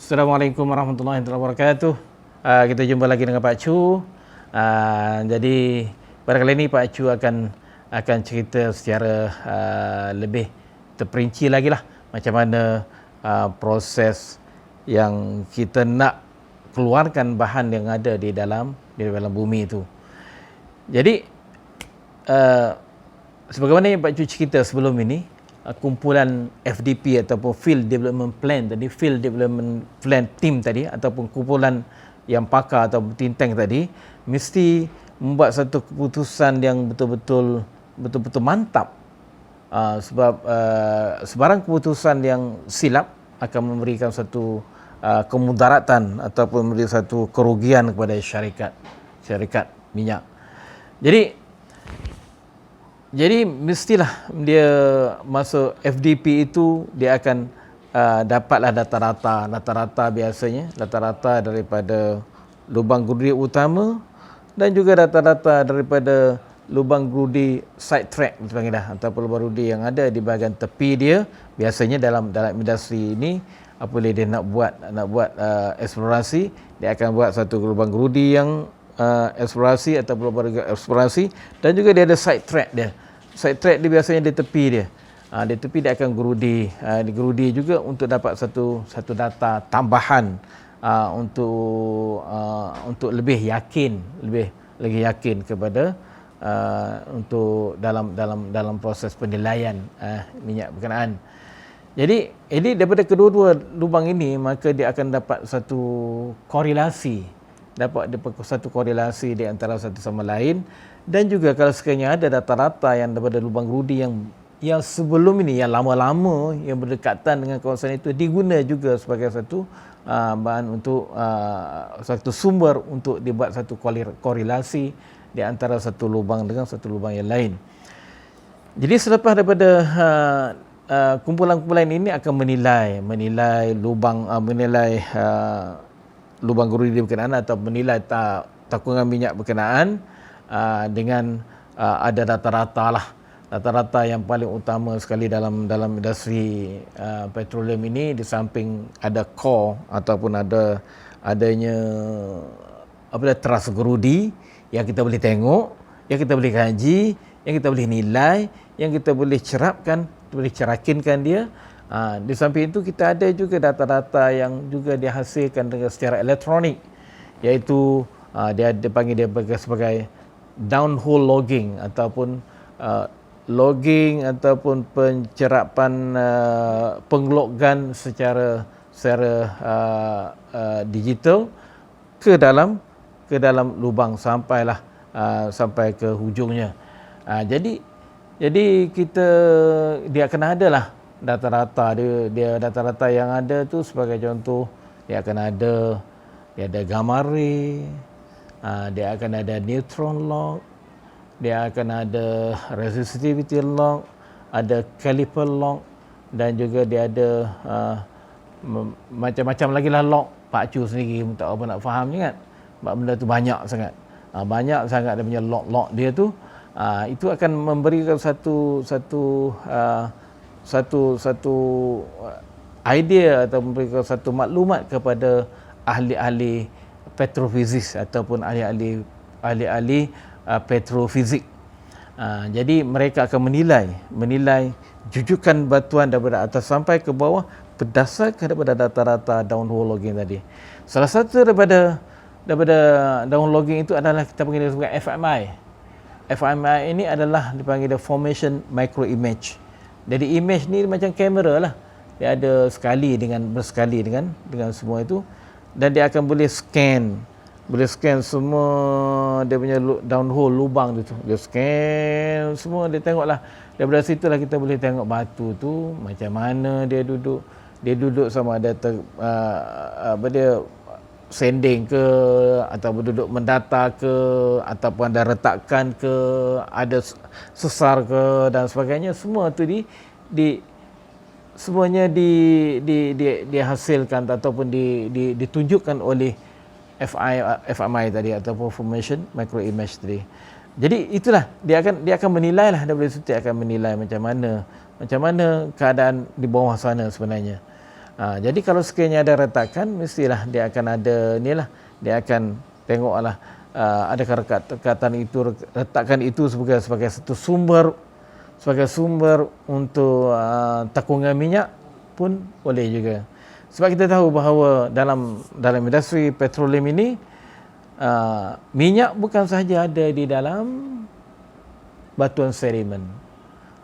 Assalamualaikum warahmatullahi wabarakatuh. Kita jumpa lagi dengan Pak Chu. Jadi pada kali ini Pak Chu akan cerita secara lebih terperinci lagi lah macam mana proses yang kita nak keluarkan bahan yang ada di dalam bumi itu. Jadi sebagaimana yang Pak Chu cerita sebelum ini, kumpulan FDP ataupun Field Development Plan tadi, Field Development Plan Team tadi, ataupun kumpulan yang pakar atau think tank tadi, mesti membuat satu keputusan yang betul-betul mantap. Sebab sebarang keputusan yang silap akan memberikan satu kemudaratan ataupun memberi satu kerugian kepada syarikat minyak. Jadi mestilah dia masuk FDP itu dia akan dapatlah data-data biasanya, data-data daripada lubang gerudi utama dan juga data-data daripada lubang gerudi side track ataupun lubang gerudi yang ada di bahagian tepi dia. Biasanya dalam industri ini apabila dia nak buat eksplorasi, dia akan buat satu lubang gerudi yang eksplorasi atau lubang eksplorasi, dan juga dia ada side track dia. Side track dia biasanya di tepi dia. Di tepi dia akan gerudi juga untuk dapat satu data tambahan untuk lebih lagi yakin kepada untuk dalam proses penilaian minyak berkenaan. Jadi daripada kedua-dua lubang ini, maka dia akan dapat satu korelasi di antara satu sama lain. Dan juga kalau sekiranya ada data-data yang daripada lubang gerudi yang sebelum ini, yang lama-lama, yang berdekatan dengan kawasan itu, diguna juga sebagai satu bahan untuk satu sumber untuk dibuat satu korelasi di antara satu lubang dengan satu lubang yang lain. Jadi selepas daripada kumpulan-kumpulan ini akan menilai lubang gerudi berkenaan atau menilai takungan minyak berkenaan dengan ada data-data yang paling utama sekali dalam industri petroleum ini. Di samping ada core ataupun adanya teras gerudi yang kita boleh tengok, yang kita boleh kaji, yang kita boleh nilai, yang kita boleh cerakinkan dia. Di samping itu kita ada juga data-data yang juga dihasilkan dengan secara elektronik, iaitu dia panggil sebagai downhole logging ataupun logging ataupun pencerapan penglogan secara digital ke dalam sampai ke hujungnya. Jadi dia akan ada lah data-data dia data-data yang ada tu. Sebagai contoh, dia ada gamma ray, dia akan ada neutron log, dia akan ada resistivity log, ada caliper log, dan juga dia ada macam-macam lagi lah log. Pak Chu sendiri tak apa nak faham je kan, sebab benda tu banyak sangat dia punya log dia tu. Itu akan memberikan satu idea atau memberikan satu maklumat kepada ahli-ahli petrofizik ataupun ahli-ahli petrofizik. Jadi mereka akan menilai jujukan batuan daripada atas sampai ke bawah berdasarkan daripada data-data downhole logging tadi. Salah satu daripada downhole logging itu adalah kita panggil sebagai FMI. FMI ini adalah dipanggil formation micro image. Jadi image ni macam kamera lah. Dia ada berskali dengan semua itu, dan dia akan boleh scan semua dia punya downhole lubang tu. Dia scan semua, dia tengoklah. Daripada situlah kita boleh tengok batu tu macam mana dia duduk sama ada dia sanding ke, atau duduk mendata ke, ataupun ada retakan ke, ada sesar ke dan sebagainya. Semua tu semuanya dihasilkan ataupun ditunjukkan oleh FMI tadi, ataupun formation micro image tadi. Jadi itulah dia akan menilai lah, daripada situ dia akan menilai macam mana keadaan di bawah sana sebenarnya. Jadi kalau sekiranya ada retakan, mestilah dia akan ada inilah, dia akan tengoklah adakah retakan itu sebagai satu sumber untuk takungan minyak pun boleh juga. Sebab kita tahu bahawa dalam industri petroleum ini minyak bukan sahaja ada di dalam batuan sedimen,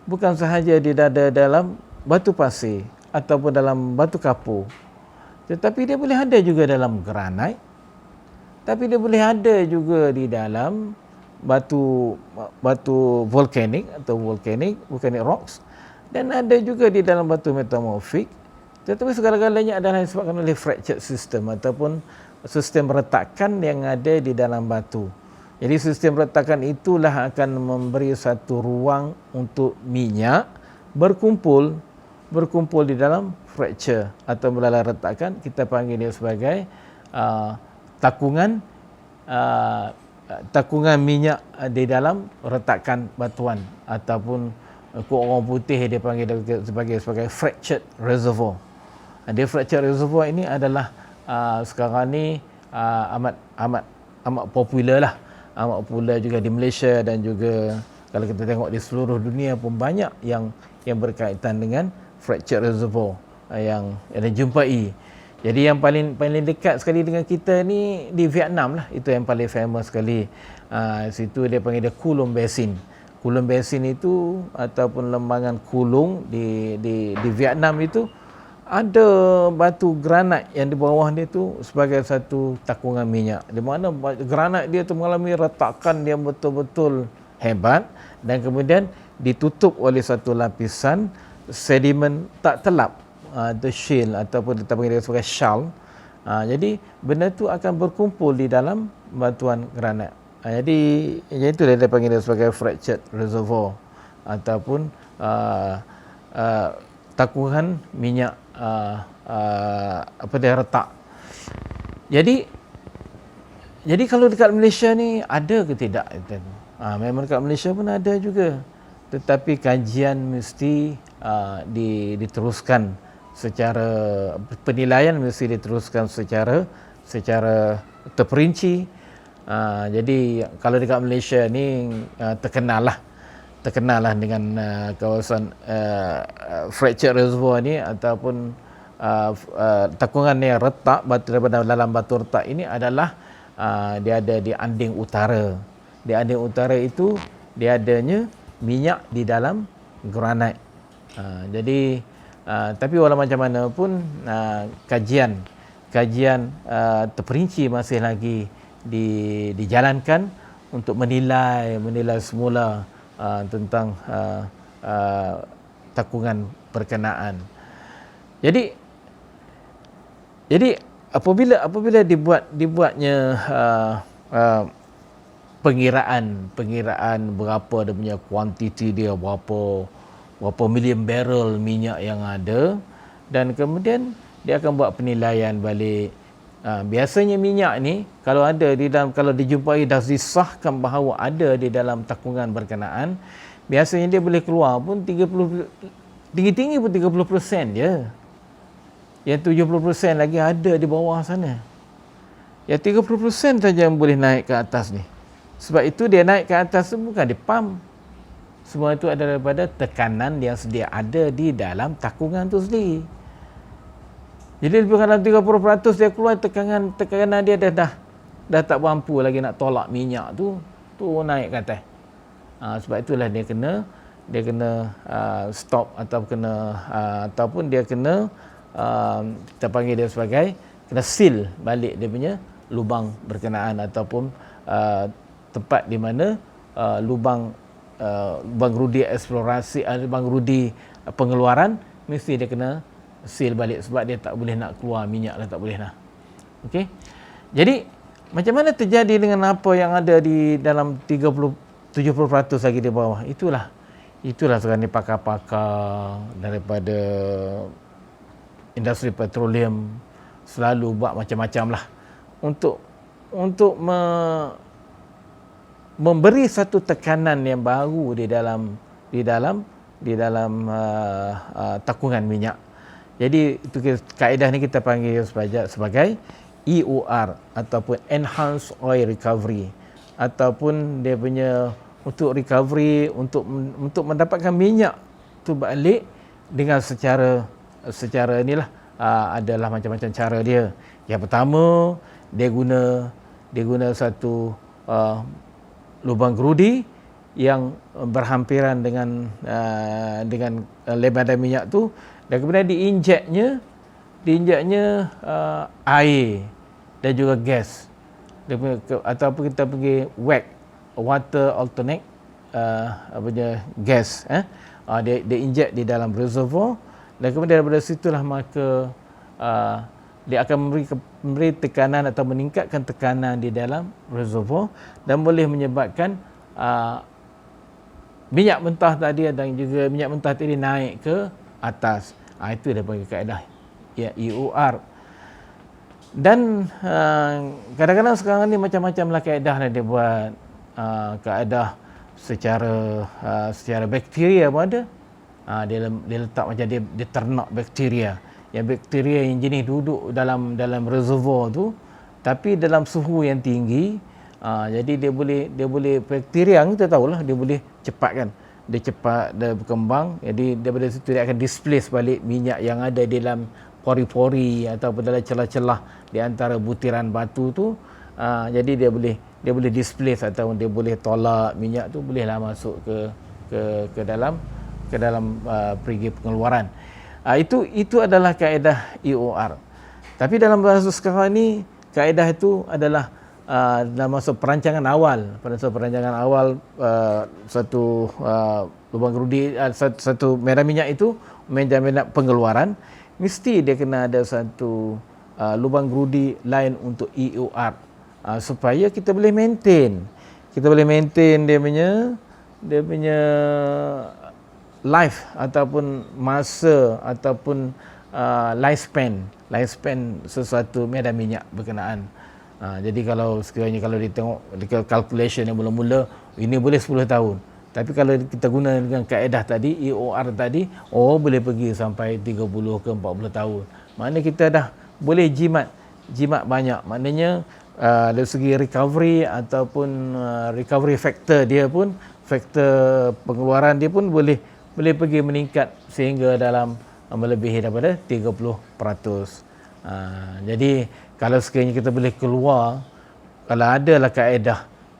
bukan sahaja ada dalam batu pasir ataupun dalam batu kapur, tetapi dia boleh ada juga dalam granit, tapi dia boleh ada juga di dalam batu volkanik atau volcanic rocks, dan ada juga di dalam batu metamorfik. Tetapi segala-galanya adalah disebabkan oleh fractured system ataupun sistem retakan yang ada di dalam batu. Jadi sistem retakan itulah akan memberi satu ruang untuk minyak berkumpul di dalam fracture atau melalui retakan. Kita panggil dia sebagai takungan minyak di dalam retakan batuan, ataupun orang putih dia panggil dia sebagai fractured reservoir. Dia fractured reservoir ini adalah sekarang ni amat popular lah, amat popular juga di Malaysia, dan juga kalau kita tengok di seluruh dunia pun banyak yang berkaitan dengan fractured reservoir yang dijumpai. Jadi yang paling dekat sekali dengan kita ni di Vietnam lah, itu yang paling famous sekali. Situ dia panggil dia Kulung Basin. Kulung Basin itu ataupun lembangan Kulung di Vietnam itu ada batu granit yang di bawah dia tu sebagai satu takungan minyak. Di mana granit dia tu mengalami retakan yang betul-betul hebat, dan kemudian ditutup oleh satu lapisan sedimen tak telap, the shale ataupun kita panggil dia sebagai shale. Jadi benda tu akan berkumpul di dalam batuan granit. Jadi itu dia panggil dia sebagai fractured reservoir ataupun takungan minyak dia retak. Jadi kalau dekat Malaysia ni ada ke tidak? Memang dekat Malaysia pun ada juga, tetapi kajian mesti diteruskan secara penilaian, mesti diteruskan secara terperinci. Jadi kalau dekat Malaysia ni terkenal lah dengan kawasan fractured reservoir ni, ataupun takungan yang retak daripada dalam batu retak ini adalah dia ada di Anding Utara. Di Anding Utara itu dia adanya minyak di dalam granit. Jadi tapi walau macam mana pun kajian terperinci masih lagi dijalankan untuk menilai semula tentang takungan berkenaan. Jadi apabila dibuatnya pengiraan berapa dia punya kuantiti dia, berapa million barrel minyak yang ada, dan kemudian dia akan buat penilaian balik. Biasanya minyak ni kalau dijumpai dah disahkan bahawa ada di dalam takungan berkenaan, biasanya dia boleh keluar pun 30, tinggi-tinggi pun 30% je. Yang 70% lagi ada di bawah sana. Yang 30% saja yang boleh naik ke atas ni. Sebab itu dia naik ke atas tu bukan di pump. Semua itu adalah daripada tekanan yang sedia ada di dalam takungan tu sendiri. Jadi lebih kurang 30% dia keluar, tekanan dia dah tak mampu lagi nak tolak minyak tu naik ke atas. Sebab itulah dia kena stop ataupun dia kena kita panggil dia sebagai kena seal balik dia punya lubang berkenaan, ataupun tempat di mana lubang rudi eksplorasi, lubang rudi pengeluaran, mesti dia kena seal balik, sebab dia tak boleh nak keluar minyak lah, tak boleh lah. Okey. Jadi macam mana terjadi dengan apa yang ada di dalam 70% lagi di bawah? Itulah sekarang ni pakar-pakar daripada industri petroleum selalu buat macam-macam lah untuk memberi satu tekanan yang baru di dalam takungan minyak. Jadi itu kaedah ni kita panggil sebagai EOR ataupun Enhanced Oil Recovery, ataupun dia punya untuk recovery, untuk mendapatkan minyak tu balik dengan secara inilah, adalah macam-macam cara dia. Yang pertama, dia guna satu lubang gerudi yang berhampiran dengan lebaran minyak tu, dan kemudian diinjeknya air dan juga gas, ataupun kita pergi WAC, water alternate gas, dia injek di dalam reservoir, dan kemudian daripada situlah maka dia akan memberi tekanan atau meningkatkan tekanan di dalam reservoir dan boleh menyebabkan minyak mentah tadi dan juga minyak mentah tadi naik ke atas. Itu dia panggil kaedah EOR. Dan kadang-kadang sekarang ni macam-macamlah kaedah yang dia buat. Kaedah secara bakteria pun ada. Dia letak macam dia ternak bakteria. Yang bakteria yang jenis duduk dalam reservoir tu, tapi dalam suhu yang tinggi. Jadi dia boleh bakteria, kita tahulah dia boleh cepat kan. Dia cepat, dia berkembang. Jadi daripada situ dia akan displace balik minyak yang ada di dalam pori-pori ataupun dalam celah-celah di antara butiran batu tu. Jadi dia boleh displace atau dia boleh tolak minyak tu, bolehlah masuk ke dalam perigi pengeluaran. Itu adalah kaedah EOR. Tapi dalam bahasa sekarang ni, kaedah itu adalah dalam masa perancangan awal. Pada masa perancangan awal, satu lubang gerudi, satu medan minyak itu, medan pengeluaran, mesti dia kena ada satu lubang gerudi lain untuk EOR, supaya kita boleh maintain. Kita boleh maintain dia punya life ataupun masa ataupun lifespan sesuatu medan minyak berkenaan. Jadi kalau sekiranya kalau dia tengok calculation yang mula-mula, ini boleh 10 tahun. Tapi kalau kita guna dengan kaedah tadi, EOR tadi, boleh pergi sampai 30 ke 40 tahun. Maknanya kita dah boleh jimat banyak. Maknanya dari segi recovery ataupun recovery factor dia pun, faktor pengeluaran dia pun boleh pergi meningkat sehingga dalam melebihi daripada 30%. Jadi kalau sekiranya kita boleh keluar, kalau adalah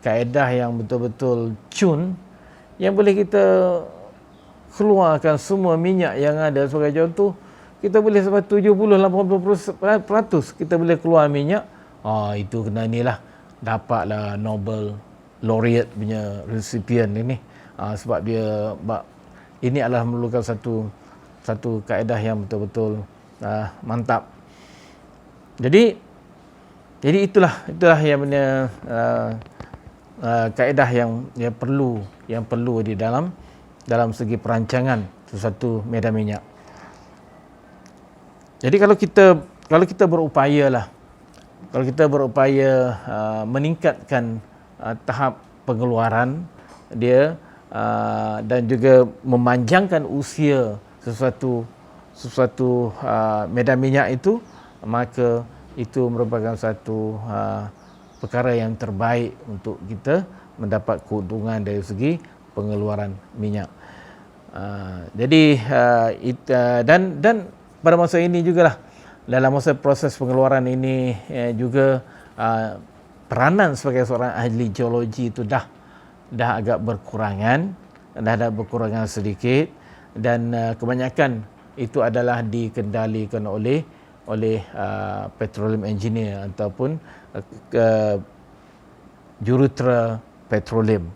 kaedah yang betul-betul cun, yang boleh kita keluarkan semua minyak yang ada. Sebagai contoh, kita boleh sampai 70-80% kita boleh keluar minyak. Itu kena inilah, dapatlah Nobel Laureate punya recipient ini. Sebab ini adalah memerlukan satu kaedah yang betul-betul mantap. Jadi itulah yang punya kaedah yang perlu di dalam segi perancangan sesuatu medan minyak. Jadi kalau kita berupaya meningkatkan tahap pengeluaran dia, dan juga memanjangkan usia sesuatu medan minyak itu, maka itu merupakan satu perkara yang terbaik untuk kita mendapat keuntungan dari segi pengeluaran minyak. Dan pada masa ini jugalah, dalam masa proses pengeluaran ini juga peranan sebagai seorang ahli geologi itu dah agak berkurangan sedikit, dan kebanyakan itu adalah dikendalikan oleh petroleum engineer ataupun jurutera petroleum.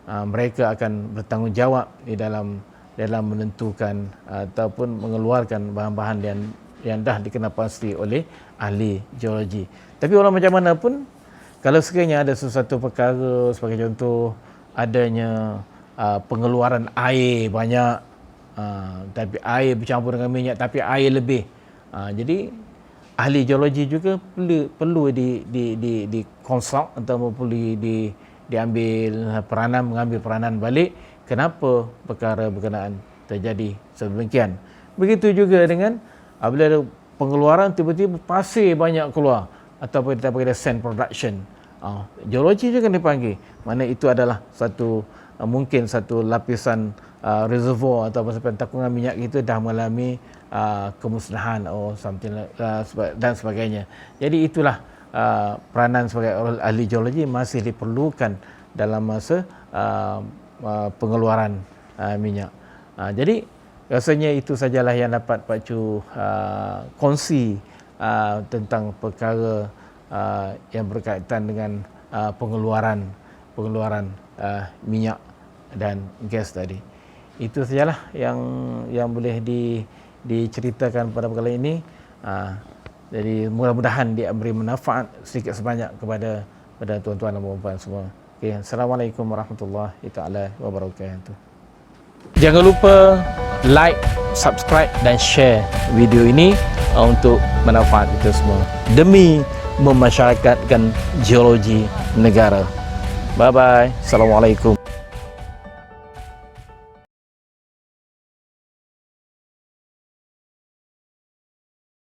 Mereka akan bertanggungjawab di dalam menentukan ataupun mengeluarkan bahan-bahan yang dah dikenal pasti oleh ahli geologi. Tapi walau macam mana pun, kalau sekiranya ada sesuatu perkara, sebagai contoh adanya pengeluaran air banyak, tapi air bercampur dengan minyak, tapi air lebih, jadi ahli geologi juga perlu di consult atau perlu mengambil peranan balik kenapa perkara berkenaan terjadi sedemikian. Begitu juga dengan Apabila ada pengeluaran, tiba-tiba pasir banyak keluar, ataupun kita panggil sand production. Geologi juga dipanggil. Mana itu adalah satu mungkin satu lapisan reservoir atau takungan minyak itu dah mengalami kemusnahan atau something dan sebagainya. Jadi itulah peranan sebagai ahli geologi masih diperlukan dalam masa pengeluaran minyak. Jadi rasanya itu sajalah yang dapat Pak Cu kongsi tentang perkara yang berkaitan dengan pengeluaran minyak dan gas tadi. Itu sajalah yang boleh diceritakan pada kali ini. Jadi mudah-mudahan dia beri manfaat sedikit sebanyak kepada tuan-tuan dan puan-puan semua. Okay. Assalamualaikum warahmatullahi taala wabarakatuh. Jangan lupa like, subscribe dan share video ini untuk manfaat kita semua demi memasyarakatkan geologi negara. Bye bye. Assalamualaikum.